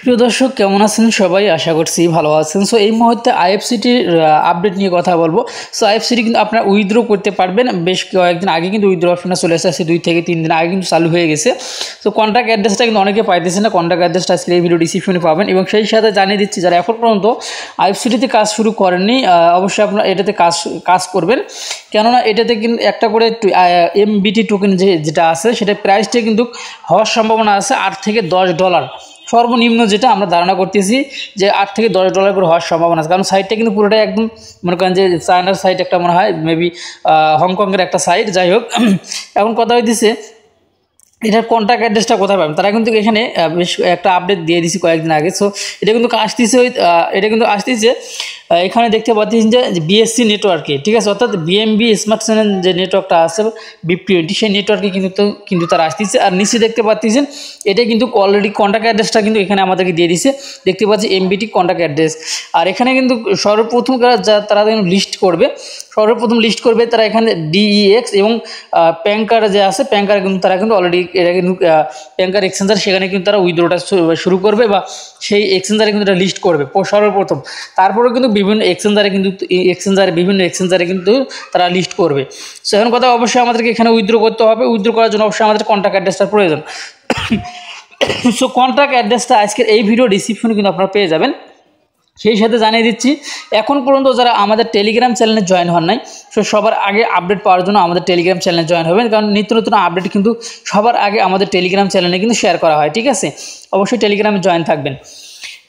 প্রিয় দর্শক, কেমন আছেন সবাই? আশা করছি ভালো আছেন। সো এই মুহূর্তে আইএফসিটির আপডেট নিয়ে কথা বলবো। সো আইএফসিটি কিন্তু আপনারা উইথড্র করতে পারবেন। বেশ কয়েকদিন আগে কিন্তু উইথড্র অপশনটা চলে এসেছে, 2 থেকে 3 দিন আগে কিন্তু চালু হয়ে গেছে। সো কন্ট্যাক্ট অ্যাড্রেসটা কিন্তু অনেকে পাইতেছে না। কন্ট্যাক্ট অ্যাড্রেসটা আজকে এই ভিডিও ডিসক্রিপশনে পাবেন এবং সেই সাথে জানিয়ে দিচ্ছি যারা এখন পর্যন্ত আইএফসিটিতে কাজ শুরু করেননি, অবশ্যই আপনারা এটাতে কাজ করবেন। কেননা এটাতে কিন্তু একটা করে এমবিটি টোকেন যেটা আছে সেটা প্রাইসটা কিন্তু হওয়ার সম্ভাবনা আছে $8 থেকে $10, সর্বনিম্ন যেটা আমরা ধারণা করতেছি যে $8 থেকে $10 করে হওয়ার সম্ভাবনা আছে। কারণ সাইটটা কিন্তু পুরোটাই একদম মনে করেন যে চায়নার সাইট, একটা মনে হয় মেবি হংকংয়ের একটা সাইট। যাই হোক, এখন কথা হইতেছে এটার কন্ট্যাক্ট অ্যাড্রেসটা কোথায় পাবেন। তারা কিন্তু এখানে বেশ একটা আপডেট দিয়ে দিয়েছি কয়েকদিন আগে। সো এটা কিন্তু আসতেছে এখানে দেখতে পাচ্ছেন যে বিএসসি নেটওয়ার্কে, ঠিক আছে, অর্থাৎ বিএমবি স্মার্ট সেনের যে নেটওয়ার্কটা আছে BIP20, সেই নেটওয়ার্কে কিন্তু তারা আসতেছে। আর নিচে দেখতে পাচ্ছেন এটা কিন্তু অলরেডি কন্ট্যাক্ট অ্যাড্রেসটা কিন্তু এখানে আমাদেরকে দিয়ে দিছে। দেখতে পাচ্ছি এমবিটি কন্ট্যাক্ট অ্যাড্রেস। আর এখানে কিন্তু সর্বপ্রথম তারা লিস্ট করবে তারা এখানে ডিইএক্স এবং প্যান কার্ড যে আছে, প্যান কার্ড কিন্তু তারা কিন্তু অলরেডি এটা কিন্তু প্যান কার্ড এক্সচেঞ্জার, সেখানে কিন্তু তারা উইথড্রটা শুরু করবে বা সেই এক্সচেঞ্জারে কিন্তু এটা লিস্ট করবে সর্বপ্রথম। তারপরেও কিন্তু বিভিন্ন এক্সচেঞ্জারে কিন্তু তারা লিস্ট করবে। সো এখন কথা, অবশ্যই আমাদেরকে এখানে উইথড্র করতে হবে। উইথড্র করার জন্য অবশ্যই আমাদের কন্ট্যাক্ট অ্যাড্রেসটার প্রয়োজন। সো কন্ট্যাক্ট অ্যাড্রেসটা আজকের এই ভিডিও ডিসক্রিপশনে কিন্তু আপনারা পেয়ে যাবেন। সেই সাথে জানিয়ে দিচ্ছি, এখন পর্যন্ত যারা আমাদের টেলিগ্রাম চ্যানেলে জয়েন হন নাই, সো সবার আগে আপডেট পাওয়ার জন্য আমাদের টেলিগ্রাম চ্যানেলে জয়েন হবেন। কারণ নিত্য নতুন আপডেট কিন্তু সবার আগে আমাদের টেলিগ্রাম চ্যানেলে কিন্তু শেয়ার করা হয়, ঠিক আছে? অবশ্যই টেলিগ্রামে জয়েন থাকবেন।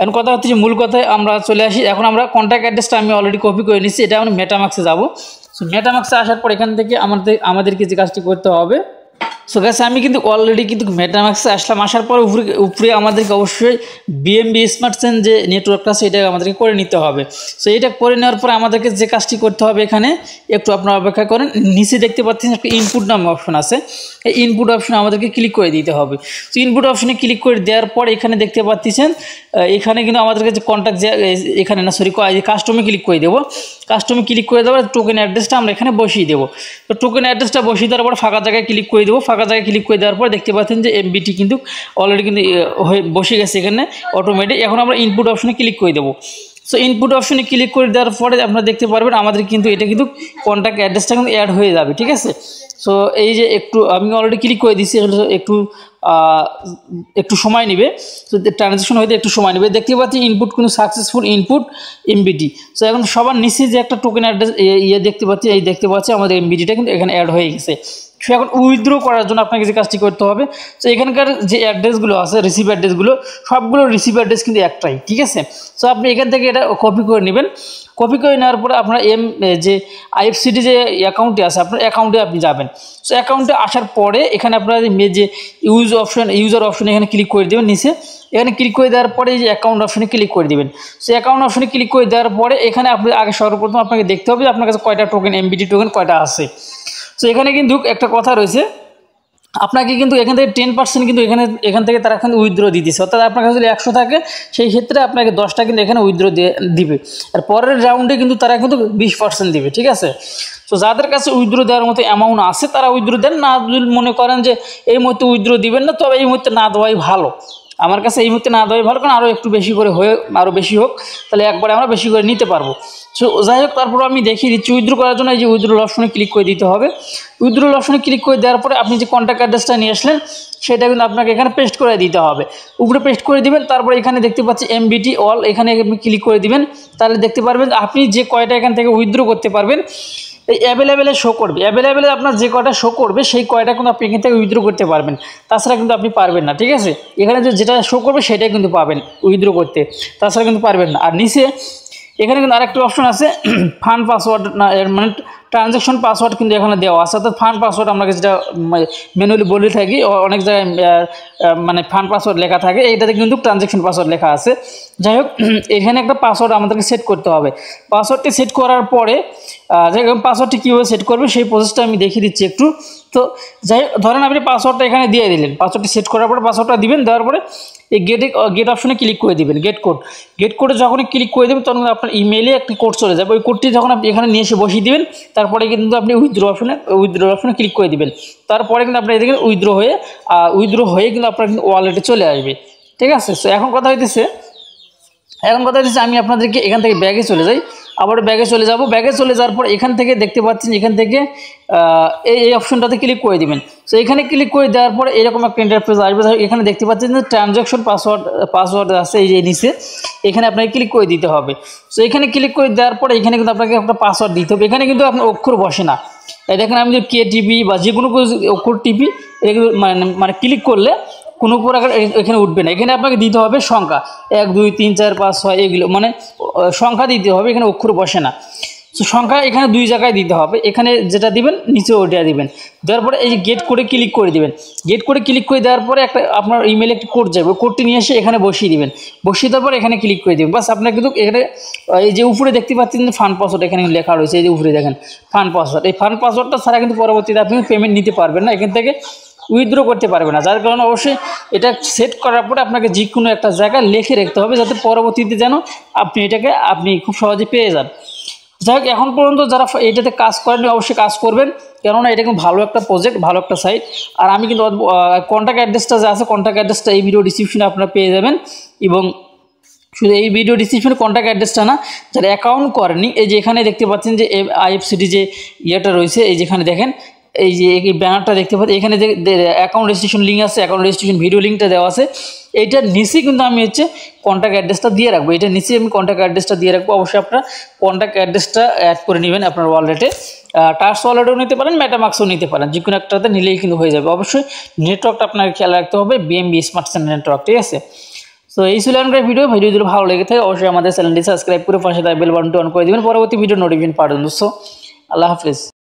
এখন কথা হচ্ছে যে মূল কথায় আমরা চলে আসি। এখন আমরা কন্ট্যাক্ট অ্যাড্রেসটা আমি অলরেডি কপি করে নিচ্ছি। এটা আমরা মেটামাক্সে যাব। সো মেটামাক্সে আসার পর এখান থেকে আমাদেরকে যে কাজটি করতে হবে, সো গাইস আমি কিন্তু অলরেডি কিন্তু মেটামাক্সে আসলাম। আসার পর উপরে আমাদেরকে অবশ্যই বিএমবি স্মার্ট চেন যে নেটওয়ার্কটা আছে এটা আমাদেরকে করে নিতে হবে। সো এটা করে নেওয়ার পর আমাদেরকে যে কাজটি করতে হবে, এখানে একটু আপনারা অপেক্ষা করেন। নিচে দেখতে পাচ্ছেন একটা ইনপুট নামে অপশন আছে, এই ইনপুট অপশনে আমাদেরকে ক্লিক করে দিতে হবে। সো ইনপুট অপশনে ক্লিক করে দেওয়ার পর এখানে দেখতে পাচ্ছেন এখানে কিন্তু আমাদেরকে যে কন্ট্যাক্ট যে এখানে না সরি কাস্টমে ক্লিক করে দেবো। কাস্টমে ক্লিক করে দেওয়ার টোকেন অ্যাড্রেসটা আমরা এখানে বসিয়ে দেবো। তো টোকেন অ্যাড্রেসটা বসিয়ে দেওয়ার পর ফাঁকা জায়গায় ক্লিক করে দেবো। ফাঁকা জায়গায় ক্লিক করে দেওয়ার পর দেখতে পাচ্ছেন যে এমবিটি কিন্তু অলরেডি কিন্তু হয়ে বসে গেছে এখানে অটোমেটিক। এখন আমরা ইনপুট অপশনে ক্লিক করে দেবো। সো ইনপুট অপশনে ক্লিক করে দেওয়ার পরে আপনারা দেখতে পারবেন আমাদের কিন্তু এটা কিন্তু কন্ট্যাক্ট অ্যাড্রেসটা কিন্তু অ্যাড হয়ে যাবে, ঠিক আছে? সো এই যে আমি অলরেডি ক্লিক করে দিচ্ছি, একটু সময় নেবে। সো ট্রানজ্যাকশন হইতে একটু সময় নেবে। দেখতে পাচ্ছি ইনপুট কিন্তু সাকসেসফুল ইনপুট এমবিটি। সো এখন সবার নিচে যে একটা টোকেন অ্যাড্রেস দেখতে পাচ্ছি আমাদের এমবিটিটা কিন্তু এখানে অ্যাড হয়ে গেছে। সো এখন উইথড্র করার জন্য আপনাকে যে কাজটি করতে হবে, তো এখানকার যে অ্যাড্রেসগুলো আছে, রিসিভ অ্যাড্রেসগুলো, সবগুলো রিসিভ অ্যাড্রেস কিন্তু একটাই, ঠিক আছে? সো আপনি এখান থেকে এটা কপি করে নেবেন। কপি করে নেওয়ার পরে আপনার যে আইএফসিটি যে অ্যাকাউন্টে আছে, আপনার অ্যাকাউন্টে আপনি যাবেন। সো অ্যাকাউন্টে আসার পরে এখানে আপনার যে ইউজার অপশন এখানে ক্লিক করে দেবেন। নিচে এখানে ক্লিক করে দেওয়ার পরে এই যে অ্যাকাউন্ট অপশনে ক্লিক করে দেবেন। সো অ্যাকাউন্ট অপশনে ক্লিক করে দেওয়ার পরে এখানে আপনি আগে সর্বপ্রথম আপনাকে দেখতে হবে যে আপনার কাছে কয়টা টোকেন এমবিটি টোকেন কয়টা আছে। সো এখানে কিন্তু একটা কথা রয়েছে, আপনাকে কিন্তু এখান থেকে 10% কিন্তু এখান থেকে তারা কিন্তু উইথড্র দিতেছে। অর্থাৎ আপনার কাছে যদি 100 থাকে, সেই ক্ষেত্রে আপনাকে 10টা কিন্তু এখানে উইথড্র দিবে। আর পরের রাউন্ডে কিন্তু তারা কিন্তু 20% দিবে, ঠিক আছে? তো যাদের কাছে উইথড্র দেওয়ার মতো অ্যামাউন্ট আছে তারা উইথড্র দেন। না যদি মনে করেন যে এই মুহূর্তে উইথড্র দিবেন না, তবে এই মুহূর্তে না দেওয়াই ভালো। আমার কাছে এই মুহূর্তে না দেওয়াই ভালো, কারণ আরও একটু বেশি করে আরও বেশি হোক, তাহলে একবারে আমরা বেশি করে নিতে পারবো। সো যাই হোক, তারপর আমি দেখিয়ে দিচ্ছি উইথড্র করার জন্য এই যে উইথড্র অপশনে ক্লিক করে দিতে হবে। উইথড্র অপশনে ক্লিক করে দেওয়ার পরে আপনি যে কন্ট্যাক্ট অ্যাড্রেসটা নিয়ে আসলেন সেটা কিন্তু আপনাকে এখানে পেস্ট করে দিতে হবে। উপরে পেস্ট করে দিবেন। তারপর এখানে দেখতে পাচ্ছি এমবিটি অল, এখানে আপনি ক্লিক করে দিবেন। তাহলে দেখতে পারবেন আপনি যে কয়টা এখান থেকে উইথড্র করতে পারবেন এই অ্যাভেলেবেলে শো করবে। অ্যাভেলেবেলে আপনার যে কয়টা শো করবে সেই কয়টা কিন্তু আপনি এখান থেকে উইথড্র করতে পারবেন, তাছাড়া কিন্তু আপনি পারবেন না, ঠিক আছে? এখানে যেটা শো করবে সেটাই কিন্তু পাবেন উইথড্র করতে, তাছাড়া কিন্তু পারবেন না। আর নিচে এখানে কিন্তু আরেকটা অপশন আছে ফান্ড পাসওয়ার্ড, না মানে ট্রানজ্যাকশন পাসওয়ার্ড কিন্তু এখানে দেওয়া আছে। অর্থাৎ ফান্ড পাসওয়ার্ড আমরা যেটা ম্যানুয়ালি বলে থাকি, অনেক জায়গায় মানে ফান্ড পাসওয়ার্ড লেখা থাকে, এইটাতে কিন্তু ট্রানজ্যাকশন পাসওয়ার্ড লেখা আছে। যাই হোক, এখানে একটা পাসওয়ার্ড আমাদেরকে সেট করতে হবে। পাসওয়ার্ডটি সেট করার পরে পাসওয়ার্ডটি কীভাবে সেট করবে সেই প্রসেসটা আমি দেখিয়ে দিচ্ছি একটু। তো যাই হোক, ধরেন আপনি পাসওয়ার্ডটা এখানে দিয়ে দিলেন। পাসওয়ার্ডটি সেট করার পরে পাসওয়ার্ডটা দিবেন। দেওয়ার পরে এই গেট অপশনে ক্লিক করে দিবেন। গেট কোডে যখনই ক্লিক করে দেবেন তখন আপনার ইমেইলে একটি কোড চলে যাবে। ওই কোডটি যখন আপনি এখানে নিয়ে এসে বসিয়ে দিবেন, তারপরে কিন্তু আপনি উইথড্র অপশনে ক্লিক করে দিবেন। তারপরে কিন্তু আপনার এদিকে উইথড্র হয়ে কিন্তু আপনার কিন্তু ওয়ালেটে চলে আসবে। ঠিক আছে। সো এখন কথা হইতেছে আমি আপনাদেরকে এখান থেকে ব্যাগে চলে যাই, আবার ব্যাগে চলে যাব। ব্যাগে চলে যাওয়ার পর এখান থেকে দেখতে পাচ্ছেন, এখান থেকে এই অপশনটাতে ক্লিক করে দিবেন। সো এখানে ক্লিক করে দেওয়ার পর এরকম একটা ইন্টারফেস আসবে। এখানে দেখতে পাচ্ছেন যে ট্রানজ্যাকশন পাসওয়ার্ড আছে এই যে নিচে, এখানে আপনাকে ক্লিক করে দিতে হবে। সো এখানে ক্লিক করে দেওয়ার পর এখানে কিন্তু আপনাকে একটা পাসওয়ার্ড দিতে হবে। এখানে কিন্তু আপনার অক্ষর বসে না, এই দেখেন আমি যদি কে টিপি বা যে কোনো অক্ষর টিপি, এটা কিন্তু মানে ক্লিক করলে কোনো প্রকার এখানে উঠবে না। এখানে আপনাকে দিতে হবে সংখ্যা 1 2 3 4 5 6 এগুলো মানে সংখ্যা দিতে হবে, এখানে অক্ষর বসে না। সো সংখ্যা এখানে 2 জায়গায় দিতে হবে, এখানে যেটা দিবেন নিচে ওটা দিবেন। দেওয়ার পরে এই যে গেট কোডে ক্লিক করে দিবেন। গেট কোডে ক্লিক করে দেওয়ার পরে একটা আপনার ইমেলে একটা কোড যাবে, কোডটি নিয়ে এসে এখানে বসিয়ে দিবেন। বসিয়ে দেওয়ার পর এখানে ক্লিক করে দিবেন। বাস আপনার কিন্তু এখানে এই যে উপরে দেখতে পাচ্ছেন যে ফান্ড পাসওয়ার্ড এখানে লেখা রয়েছে, এই যে উপরে দেখেন ফান্ড পাসওয়ার্ড। এই ফান্ড পাসওয়ার্ডটা ছাড়া কিন্তু পরবর্তীতে আপনি পেমেন্ট নিতে পারবেন না, এখান থেকে উইথড্র করতে পারবে না। যার কারণে অবশ্যই এটা সেট করার পরে আপনাকে যে কোনো একটা জায়গায় লিখে রাখতে হবে, যাতে পরবর্তীতে যেন আপনি খুব সহজে পেয়ে যান। যাই হোক, এখন পর্যন্ত যারা এটাতে কাজ করেনি অবশ্যই কাজ করবেন, কেননা এটা কিন্তু ভালো একটা প্রজেক্ট, ভালো একটা সাইট। আর আমি কিন্তু কন্ট্যাক্ট অ্যাড্রেসটা যে আছে, কন্ট্যাক্ট অ্যাড্রেসটা এই ভিডিও ডিসক্রিপশনে আপনারা পেয়ে যাবেন। এবং শুধু এই ভিডিও ডিসক্রিপশনে কন্ট্যাক্ট অ্যাড্রেসটা না, যারা অ্যাকাউন্ট করেনি, এই যে এখানে দেখতে পাচ্ছেন যে IFCD যে ইয়েটা রয়েছে, এই যেখানে দেখেন এই যে এই ব্যানারটা দেখতে পাচ্ছি, এখানে যে অ্যাকাউন্ট রেজিস্ট্রেশন লিঙ্ক আছে, অ্যাকাউন্ট রেজিস্ট্রেশন ভিডিও লিঙ্কটা দেওয়া আছে। এইটার নিচেই কিন্তু আমি কন্ট্যাক্ট অ্যাড্রেসটা দিয়ে রাখবো, এটার নিচেই আমি কন্ট্যাক্ট অ্যাড্রেসটা দিয়ে রাখবো। অবশ্যই আপনার কন্ট্যাক্ট অ্যাড্রেসটা অ্যাড করে নেবেন আপনার ওয়ালেটে। ট্রাস্ট ওয়ালেটও নিতে পারেন, মেটামাক্সও নিতে পারেন, যে কোনো একটাতে নিলেই কিন্তু হয়ে যাবে। অবশ্যই নেটওয়ার্কটা আপনাকে খেয়াল রাখতে হবে, BNB স্মার্ট সেন্টার নেটওয়ার্ক, ঠিক আছে। সো এই ছিল আমার ভিডিও যদি ভালো লেগে থাকে অবশ্যই আমাদের চ্যানেলটি সাবস্ক্রাইব করে পাশে বেল বাটনটি অন করে দেবেন, পরবর্তী ভিডিও নোটিফিকেশন পাওয়ার জন্য। সো আল্লাহ হাফিজ।